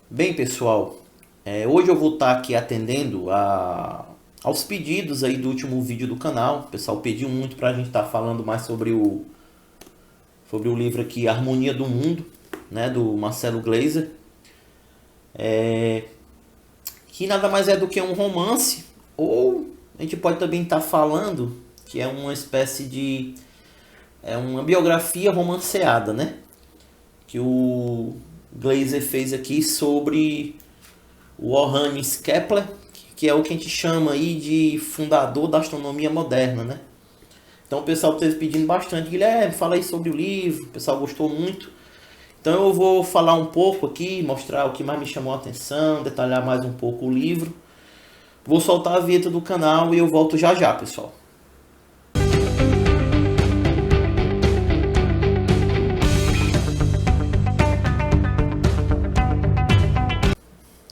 Bem, pessoal, hoje eu vou estar aqui atendendo aos pedidos aí do último vídeo do canal. O pessoal pediu muito para a gente estar falando mais sobre o livro aqui Harmonia do Mundo, né, do Marcelo Gleiser, que nada mais é do que um romance, ou a gente pode também estar falando que é uma espécie de uma biografia romanceada, né? Que o Gleiser fez aqui sobre o Johannes Kepler, que é o que a gente chama aí de fundador da astronomia moderna, né? Então o pessoal esteve pedindo bastante, Guilherme, fala aí sobre o livro, o pessoal gostou muito. Então eu vou falar um pouco aqui, mostrar o que mais me chamou a atenção, detalhar mais um pouco o livro. Vou soltar a vinheta do canal e eu volto já já, pessoal.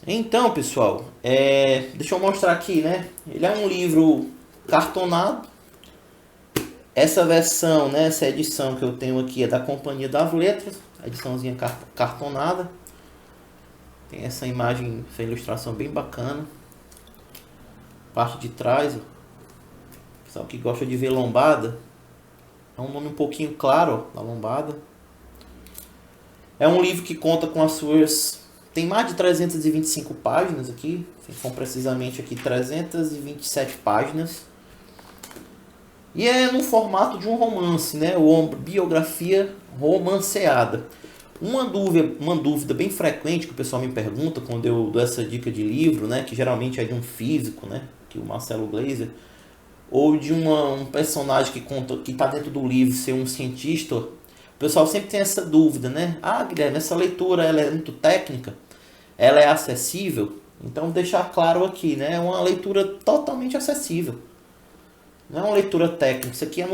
Então, pessoal, deixa eu mostrar aqui, né? Ele é um livro cartonado. Essa versão, né, essa edição que eu tenho aqui é da Companhia das Letras, a ediçãozinha cartonada. Tem essa imagem, essa ilustração bem bacana. Parte de trás, ó. Pessoal que gosta de ver lombada, é um nome um pouquinho claro, ó, da lombada. É um livro que conta com as suas... Tem mais de 325 páginas aqui, são precisamente aqui 327 páginas. E é no formato de um romance, né? Ou biografia romanceada. Uma dúvida bem frequente que o pessoal me pergunta quando eu dou essa dica de livro, né? Que geralmente é de um físico, né? Que o Marcelo Gleiser, ou de um personagem que conta, que está dentro do livro ser um cientista. O pessoal sempre tem essa dúvida, né? Ah, Guilherme, essa leitura ela é muito técnica, ela é acessível. Então deixar claro aqui, né? É uma leitura totalmente acessível. Não é uma leitura técnica, isso aqui é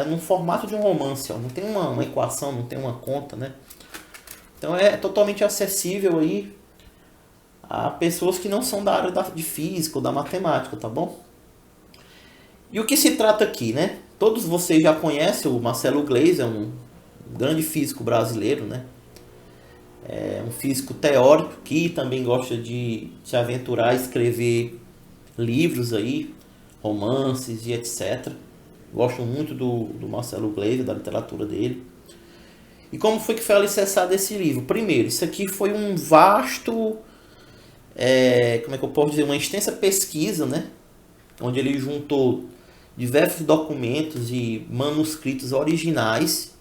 no formato de um romance, ó. Não tem uma equação, não tem uma conta, né? Então é totalmente acessível aí a pessoas que não são da área de física ou da matemática, tá bom? E o que se trata aqui, né? Todos vocês já conhecem o Marcelo Gleiser, é um grande físico brasileiro, né? É um físico teórico que também gosta de se aventurar a escrever livros aí, romances e etc. Gosto muito do Marcelo Gleiser, da literatura dele. E como foi que foi alicerçado esse livro? Primeiro, isso aqui foi um vasto, como é que eu posso dizer, uma extensa pesquisa, né? Onde ele juntou diversos documentos e manuscritos originais.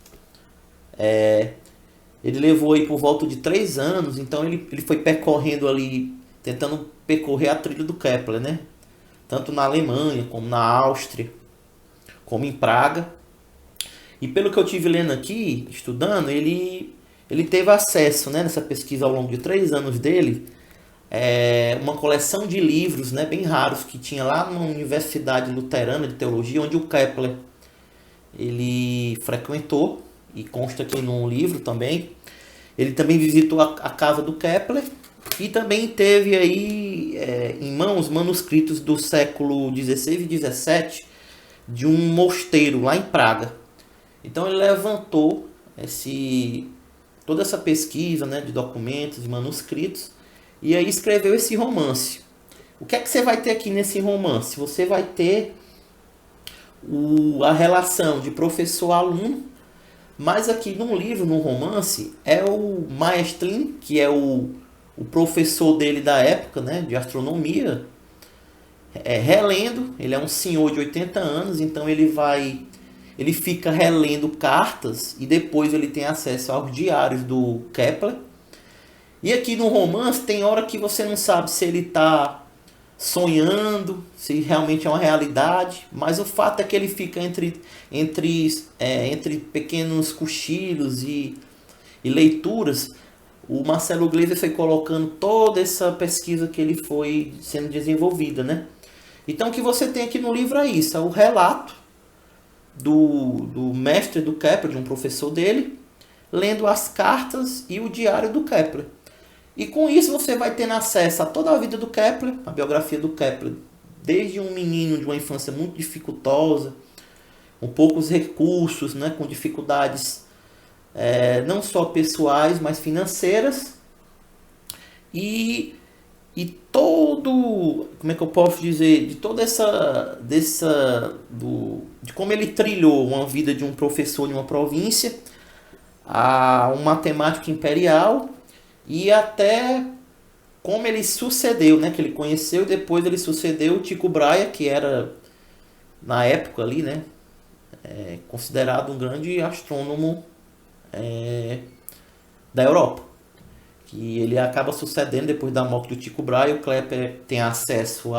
Ele levou aí por volta de 3 anos, então ele foi percorrendo ali, tentando percorrer a trilha do Kepler, né? Tanto na Alemanha, como na Áustria, como em Praga. E pelo que eu tive lendo aqui, estudando, ele teve acesso, né, nessa pesquisa ao longo de 3 anos dele, uma coleção de livros, né, bem raros que tinha lá na Universidade Luterana de Teologia, onde o Kepler ele frequentou, e consta aqui num livro também. Ele também visitou a casa do Kepler e também teve aí em mãos manuscritos do século XVI e XVII de um mosteiro lá em Praga. Então ele levantou toda essa pesquisa, né, de documentos e manuscritos e aí escreveu esse romance. O que é que você vai ter aqui nesse romance? Você vai ter a relação de professor-aluno, mas aqui no livro, no romance, é o Maestlin, que é o professor dele da época, né, de astronomia, relendo. Ele é um senhor de 80 anos, então ele fica relendo cartas e depois ele tem acesso aos diários do Kepler. E aqui no romance tem hora que você não sabe se ele está sonhando, se realmente é uma realidade, mas o fato é que ele fica entre pequenos cochilos e leituras. O Marcelo Gleiser foi colocando toda essa pesquisa que ele foi sendo desenvolvida, né? Então o que você tem aqui no livro é isso, é o relato do mestre do Kepler, de um professor dele, lendo as cartas e o diário do Kepler. E com isso você vai tendo acesso a toda a vida do Kepler, a biografia do Kepler, desde um menino de uma infância muito dificultosa, com poucos recursos, né, com dificuldades não só pessoais, mas financeiras. E, e todo, como é que eu posso dizer, de toda de como ele trilhou uma vida de um professor de uma província, a um matemático imperial, e até como ele sucedeu, né, que ele conheceu e depois ele sucedeu o Tycho Brahe, que era na época ali, né, considerado um grande astrônomo da Europa, que ele acaba sucedendo depois da morte do Tycho Brahe. O Kepler tem acesso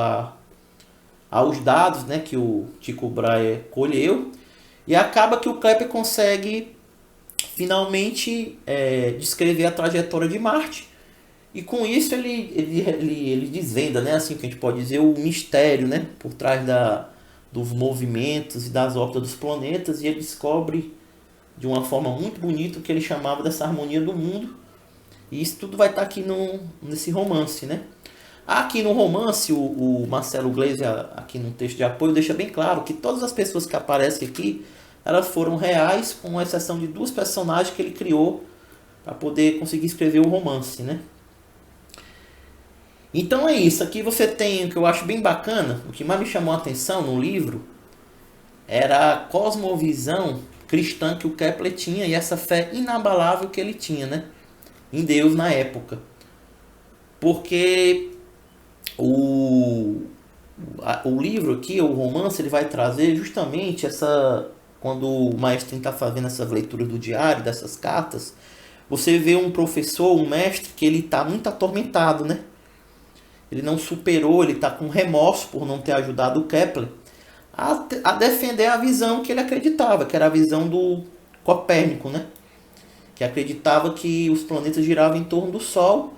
aos dados, né, que o Tycho Brahe colheu, e acaba que o Kepler consegue finalmente descrever a trajetória de Marte. E com isso ele desvenda, né, assim que a gente pode dizer, o mistério, né, por trás dos movimentos e das órbitas dos planetas, e ele descobre de uma forma muito bonita o que ele chamava dessa harmonia do mundo. E isso tudo vai estar aqui nesse romance, né? Aqui no romance, o Marcelo Gleisi, aqui no texto de apoio, deixa bem claro que todas as pessoas que aparecem aqui, elas foram reais, com exceção de duas personagens que ele criou para poder conseguir escrever o romance, né? Então é isso. Aqui você tem o que eu acho bem bacana, o que mais me chamou a atenção no livro, era a cosmovisão cristã que o Kepler tinha e essa fé inabalável que ele tinha, né, em Deus na época. Porque o livro aqui, o romance, ele vai trazer justamente essa... Quando o maestro está fazendo essa leitura do diário, dessas cartas, você vê um professor, um mestre, que ele está muito atormentado, né? Ele não superou, ele está com remorso por não ter ajudado o Kepler a defender a visão que ele acreditava, que era a visão do Copérnico, né? Que acreditava que os planetas giravam em torno do Sol,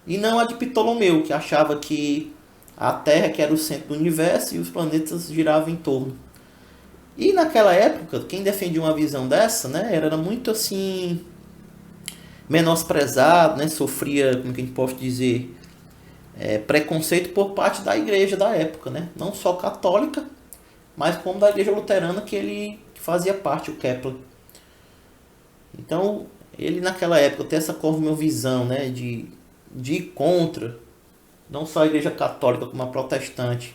e não a de Ptolomeu, que achava que a Terra que era o centro do universo e os planetas giravam em torno. E naquela época, quem defendia uma visão dessa, né, era muito assim menosprezado, né, sofria, como que a gente pode dizer, preconceito por parte da igreja da época, né? Não só católica, mas como da igreja luterana que ele fazia parte, o Kepler. Então, ele naquela época tem essa cosmovisão, né, de ir contra, não só a igreja católica como a protestante,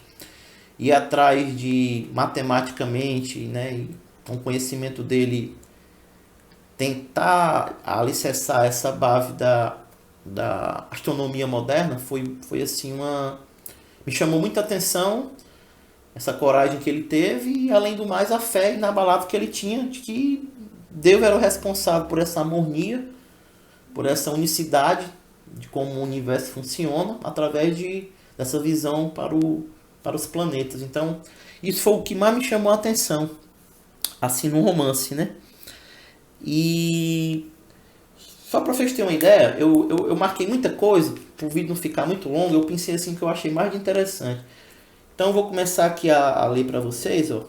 ir atrás de matematicamente, né, e com o conhecimento dele tentar alicerçar essa base da astronomia moderna, foi assim me chamou muita atenção essa coragem que ele teve, e além do mais a fé inabalável que ele tinha de que Deus era o responsável por essa harmonia, por essa unicidade de como o universo funciona através dessa visão para os planetas. Então, isso foi o que mais me chamou a atenção, assim, no romance, né? E só para vocês terem uma ideia, eu marquei muita coisa, para o vídeo não ficar muito longo, eu pensei assim que eu achei mais interessante. Então eu vou começar aqui a ler para vocês, ó,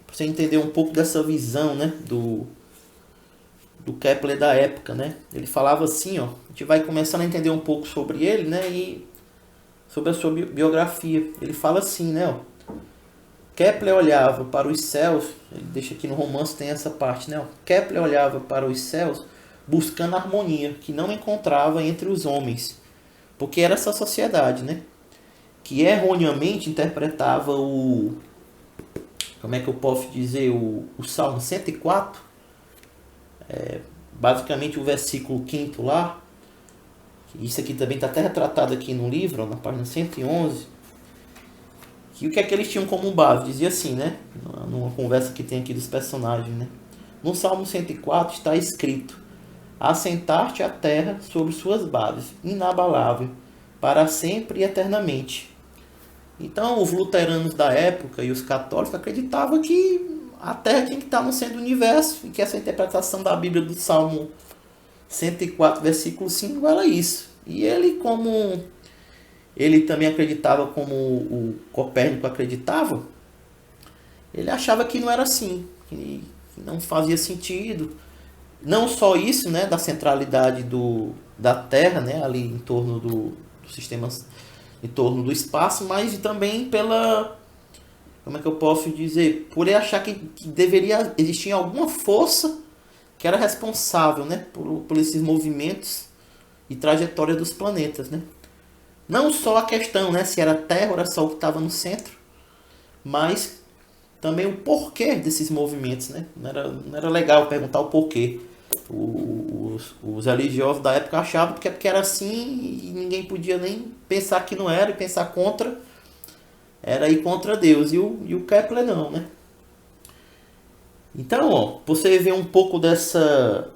para você entender um pouco dessa visão, né, do Kepler da época, né? Ele falava assim, ó, a gente vai começando a entender um pouco sobre ele, né, e sobre a sua biografia. Ele fala assim, né, ó, Kepler olhava para os céus, ele deixa aqui no romance, tem essa parte, né, ó, Kepler olhava para os céus buscando a harmonia que não encontrava entre os homens, porque era essa sociedade, né, que erroneamente interpretava como é que eu posso dizer, o Salmo 104, basicamente o versículo 5º lá, isso aqui também está até retratado aqui no livro, ó, na página 111, que o que é que eles tinham como base? Dizia assim, né, numa conversa que tem aqui dos personagens, né, no Salmo 104 está escrito: assentar-te a terra sobre suas bases, inabalável, para sempre e eternamente. Então, os luteranos da época e os católicos acreditavam que a Terra tinha que estar no centro do universo, e que essa interpretação da Bíblia do Salmo 104, versículo 5, era isso. E ele, como ele também acreditava como o Copérnico acreditava, ele achava que não era assim, que não fazia sentido. Não só isso, né, da centralidade da Terra, né, ali em torno do sistema, em torno do espaço, mas também pela, como é que eu posso dizer, por ele achar que deveria existir alguma força que era responsável, né, por esses movimentos e trajetória dos planetas, né. não só a questão, né, se era terra ou era sol que estava no centro, mas também o porquê desses movimentos, né? Não era legal perguntar o porquê. Os religiosos da época achavam que é porque era assim e ninguém podia nem pensar que não era e pensar contra, era ir contra Deus. E o Kepler não, né? Então, ó, você vê um pouco dessa,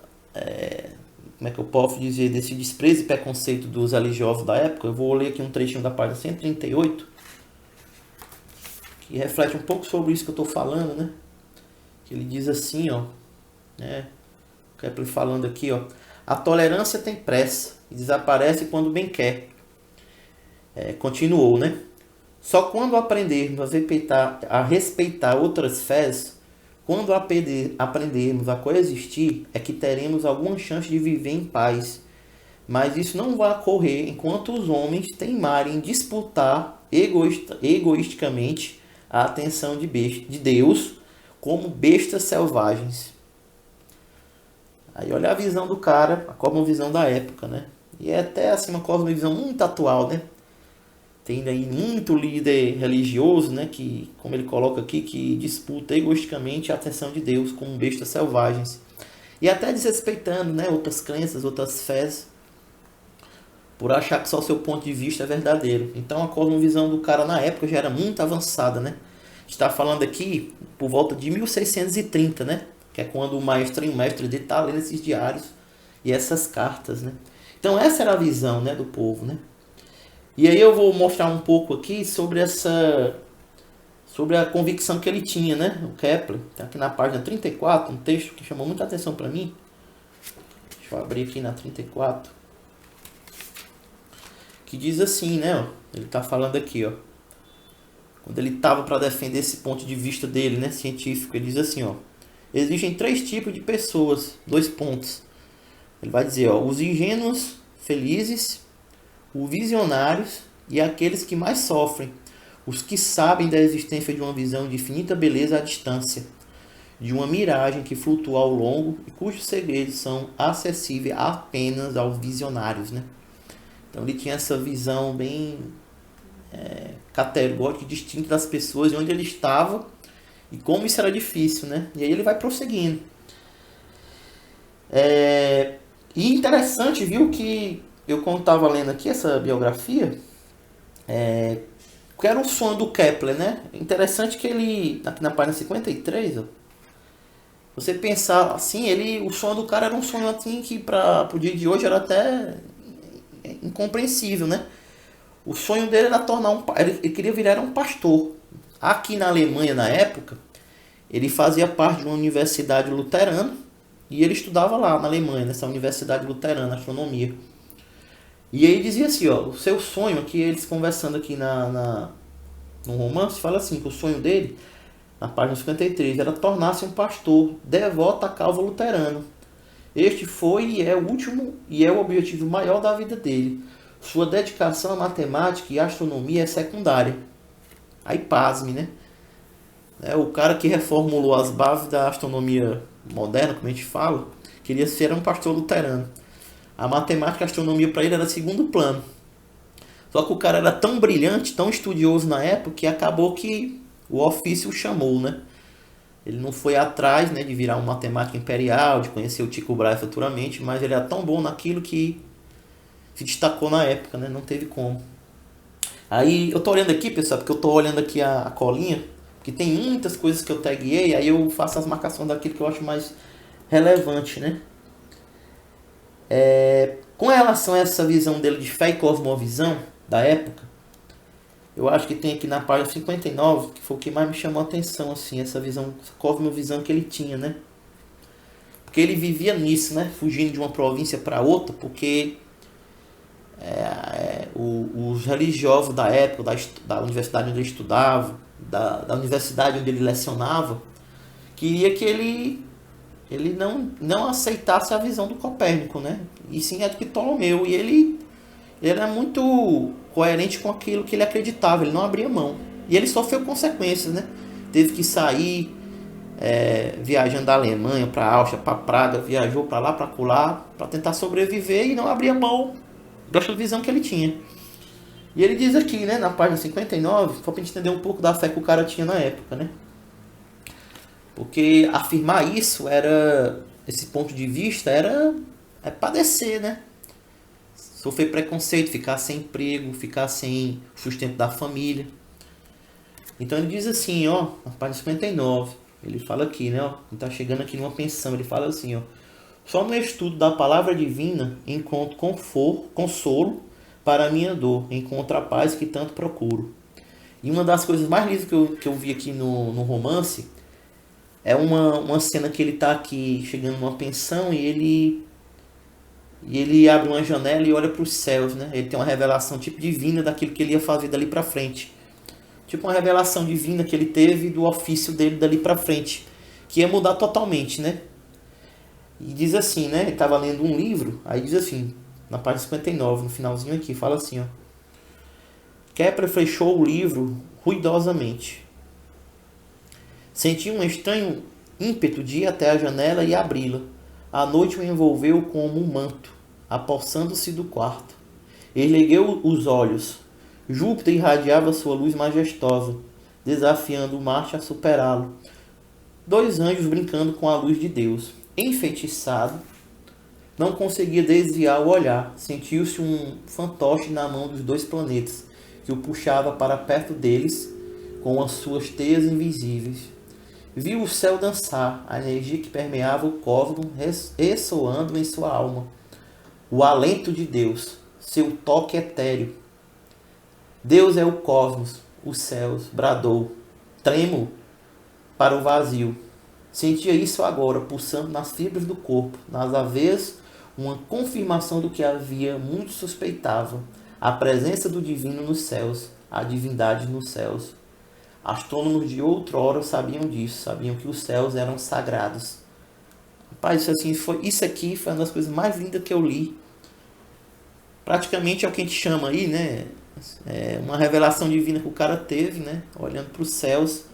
como é que eu posso dizer, desse desprezo e preconceito dos religiosos da época. Eu vou ler aqui um trechinho da página 138, que reflete um pouco sobre isso que eu estou falando, né? Que ele diz assim, ó, né? Kepler falando aqui, ó, a tolerância tem pressa e desaparece quando bem quer. Continuou, né? Só quando aprendermos a respeitar outras fés, quando aprendermos a coexistir, é que teremos alguma chance de viver em paz. Mas isso não vai ocorrer enquanto os homens teimarem em disputar egoisticamente a atenção de Deus como bestas selvagens. Aí olha a visão do cara, a cosmovisão da época, né? E é até assim uma cosmovisão muito atual, né? Tem aí muito líder religioso, né? Que, como ele coloca aqui, que disputa egoisticamente a atenção de Deus como bestas selvagens. E até desrespeitando, né? Outras crenças, outras fés, por achar que só o seu ponto de vista é verdadeiro. Então a cosmovisão do cara na época já era muito avançada, né? A gente está falando aqui por volta de 1630, né? Que é quando o mestre dele está lendo esses diários e essas cartas, né? Então essa era a visão, né, do povo, né? E aí eu vou mostrar um pouco aqui sobre a convicção que ele tinha, né? O Kepler, tá aqui na página 34, um texto que chamou muita atenção para mim. Deixa eu abrir aqui na 34. Que diz assim, né? Ó, ele está falando aqui, ó. Quando ele estava para defender esse ponto de vista dele, né, científico, ele diz assim, ó. Existem 3 tipos de pessoas, 2 pontos. Ele vai dizer, ó, os ingênuos felizes, os visionários e aqueles que mais sofrem, os que sabem da existência de uma visão de infinita beleza à distância, de uma miragem que flutua ao longo e cujos segredos são acessíveis apenas aos visionários, né? Então ele tinha essa visão bem categórica e distinta das pessoas, de onde ele estava e como isso era difícil, né? E aí ele vai prosseguindo. E interessante, viu, que eu quando estava lendo aqui essa biografia, que era o sonho do Kepler, né? Interessante que ele, aqui na página 53, ó, você pensar assim, o sonho do cara era um sonho assim que para o dia de hoje era até incompreensível, né? O sonho dele era ele queria virar um pastor. Aqui na Alemanha, na época, ele fazia parte de uma universidade luterana e ele estudava lá na Alemanha, nessa universidade luterana, astronomia. E aí dizia assim, ó, o seu sonho, aqui eles conversando aqui no romance, fala assim, que o sonho dele, na página 53, era tornar-se um pastor devoto à causa luterana. Este foi e é o último e é o objetivo maior da vida dele. Sua dedicação à matemática e à astronomia é secundária. Aí pasme, né? O cara que reformulou as bases da astronomia moderna, como a gente fala, queria ser um pastor luterano. A matemática e a astronomia para ele era segundo plano. Só que o cara era tão brilhante, tão estudioso na época, que acabou que o ofício o chamou, né? Ele não foi atrás, né, de virar um matemático imperial, de conhecer o Tycho Brahe futuramente, mas ele era tão bom naquilo que se destacou na época, né? Não teve como. Aí eu tô olhando aqui, pessoal, porque eu tô olhando aqui a colinha, que tem muitas coisas que eu taguei, aí eu faço as marcações daquilo que eu acho mais relevante, né? Com relação a essa visão dele de fé e cosmovisão da época, eu acho que tem aqui na página 59, que foi o que mais me chamou a atenção, assim, essa visão, essa cosmovisão que ele tinha, né? Porque ele vivia nisso, né? Fugindo de uma província para outra, porque os religiosos da época, da universidade onde ele estudava, da universidade onde ele lecionava, queria que ele não aceitasse a visão do Copérnico, né? E sim a de Ptolomeu. E ele era muito coerente com aquilo que ele acreditava, ele não abria mão. E ele sofreu consequências, né? Teve que sair viajando da Alemanha para a Áustria, para Praga, viajou para lá, para colar, para tentar sobreviver e não abria mão dessa visão que ele tinha. E ele diz aqui, né, na página 59, só pra gente entender um pouco da fé que o cara tinha na época, né? Porque afirmar isso era, esse ponto de vista, era padecer, né? Sofrer preconceito, ficar sem emprego, ficar sem sustento da família. Então ele diz assim, ó, na página 59, ele fala aqui, né, ó, ele tá chegando aqui numa pensão, ele fala assim, ó: só no estudo da palavra divina encontro conforto, consolo para a minha dor, encontro a paz que tanto procuro. E uma das coisas mais lindas que eu vi aqui no romance é uma cena que ele tá aqui chegando numa pensão e ele abre uma janela e olha para os céus, né? Ele tem uma revelação tipo divina daquilo que ele ia fazer dali para frente. Tipo uma revelação divina que ele teve do ofício dele dali para frente, que ia mudar totalmente, né? E diz assim, né? Ele estava lendo um livro, aí diz assim, na página 59, no finalzinho aqui, fala assim, ó: Kepler fechou o livro ruidosamente. Senti um estranho ímpeto de ir até a janela e abri-la. A noite o envolveu como um manto, apossando-se do quarto. Ergueu os olhos. Júpiter irradiava sua luz majestosa, desafiando Marte a superá-lo. Dois anjos brincando com a luz de Deus. Enfeitiçado, não conseguia desviar o olhar. Sentiu-se um fantoche na mão dos dois planetas, que o puxava para perto deles com as suas teias invisíveis. Viu o céu dançar, a energia que permeava o cosmos ressoando em sua alma. O alento de Deus, seu toque etéreo. Deus é o cosmos, os céus, bradou, trêmulo para o vazio. Sentia isso agora, pulsando nas fibras do corpo, nas aveias, uma confirmação do que havia muito suspeitava: a presença do divino nos céus, a divindade nos céus. Astrônomos de outrora sabiam disso, sabiam que os céus eram sagrados. Rapaz, isso aqui foi uma das coisas mais lindas que eu li. Praticamente é o que a gente chama aí, né? É uma revelação divina que o cara teve, né? Olhando para os céus,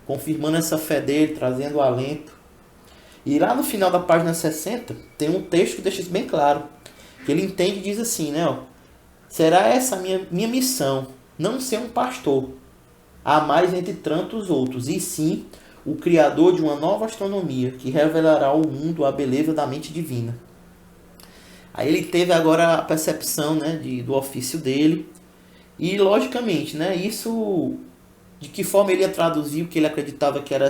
confirmando essa fé dele, trazendo alento. E lá no final da página 60, tem um texto que deixa isso bem claro. Que ele entende e diz assim, né? Ó: será essa a minha missão, não ser um pastor, há mais entre tantos outros, e sim o criador de uma nova astronomia que revelará ao mundo a beleza da mente divina. Aí ele teve agora a percepção, né, do ofício dele. E logicamente, né, isso, de que forma ele ia traduzir o que ele acreditava que era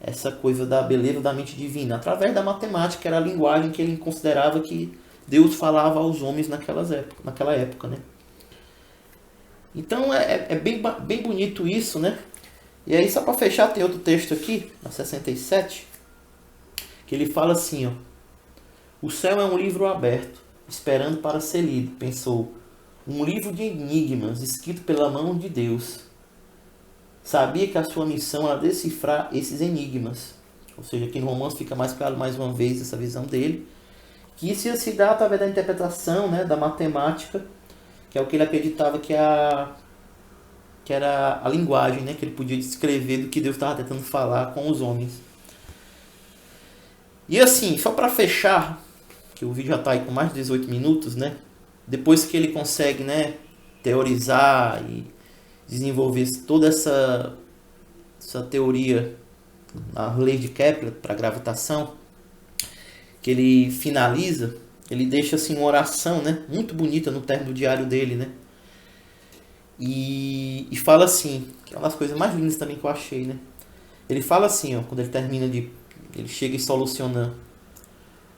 essa coisa da beleza da mente divina? Através da matemática, que era a linguagem que ele considerava que Deus falava aos homens naquela época, né? Então é bem bonito isso, né? E aí, só para fechar, tem outro texto aqui, na 67, que ele fala assim, ó: o céu é um livro aberto, esperando para ser lido, pensou. Um livro de enigmas, escrito pela mão de Deus. Sabia que a sua missão era decifrar esses enigmas. Ou seja, aqui no romance fica mais claro mais uma vez essa visão dele, que isso ia se dar através da interpretação, né, da matemática, que é o que ele acreditava que era a linguagem, né, que ele podia descrever do que Deus estava tentando falar com os homens. E assim, só para fechar, que o vídeo já está aí com mais de 18 minutos, né? Depois que ele consegue, né, teorizar e desenvolver toda essa teoria, a lei de Kepler para a gravitação, que ele finaliza, ele deixa assim uma oração, né, muito bonita no término do diário dele, né? E fala assim, que é uma das coisas mais lindas também que eu achei, né? Ele fala assim, ó, quando ele termina ele chega e soluciona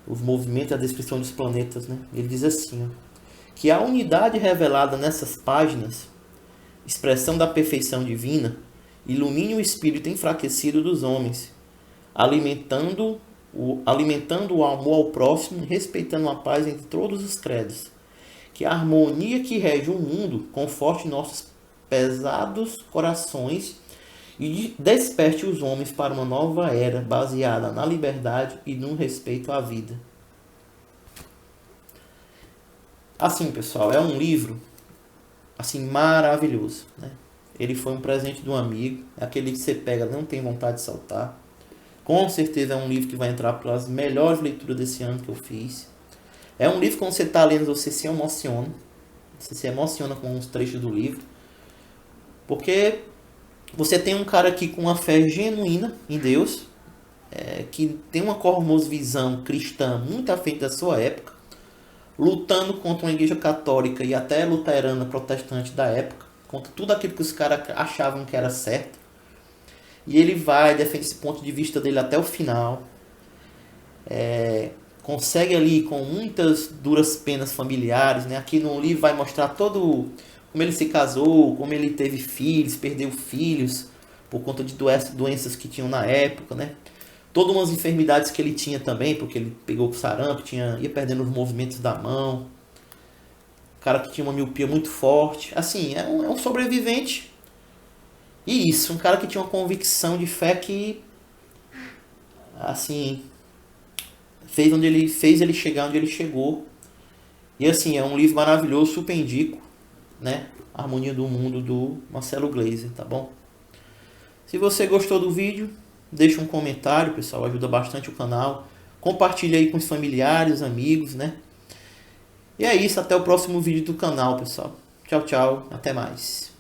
os movimentos e a descrição dos planetas, né? Ele diz assim, ó, que a unidade revelada nessas páginas, expressão da perfeição divina, ilumine o espírito enfraquecido dos homens, alimentando o amor ao próximo, respeitando a paz entre todos os credos. Que a harmonia que rege o mundo conforte nossos pesados corações e desperte os homens para uma nova era baseada na liberdade e no respeito à vida. Assim, pessoal, é um livro assim maravilhoso, né? Ele foi um presente de um amigo, é aquele que você pega, não tem vontade de saltar. Com certeza é um livro que vai entrar pelas melhores leituras desse ano que eu fiz. É um livro que quando você está lendo, você se emociona, Você se emociona com uns trechos do livro. Porque você tem um cara aqui com uma fé genuína em Deus, que tem uma cosmovisão cristã muito à frente da sua época, lutando contra uma igreja católica e até luterana protestante da época, contra tudo aquilo que os caras achavam que era certo. E ele vai, defende esse ponto de vista dele até o final. Consegue ali com muitas duras penas familiares, né? Aqui no livro vai mostrar todo como ele se casou, como ele teve filhos, perdeu filhos por conta de doenças que tinham na época, né? Todas umas enfermidades que ele tinha também, porque ele pegou sarampo, ia perdendo os movimentos da mão. Cara que tinha uma miopia muito forte. Assim, é um sobrevivente. E isso, um cara que tinha uma convicção de fé que, assim, fez ele chegar onde ele chegou. E assim, é um livro maravilhoso, super indico, né? Harmonia do Mundo, do Marcelo Gleiser, tá bom? Se você gostou do vídeo, deixa um comentário, pessoal, ajuda bastante o canal. Compartilha aí com os familiares, amigos, né? E é isso, até o próximo vídeo do canal, pessoal. Tchau, tchau, até mais.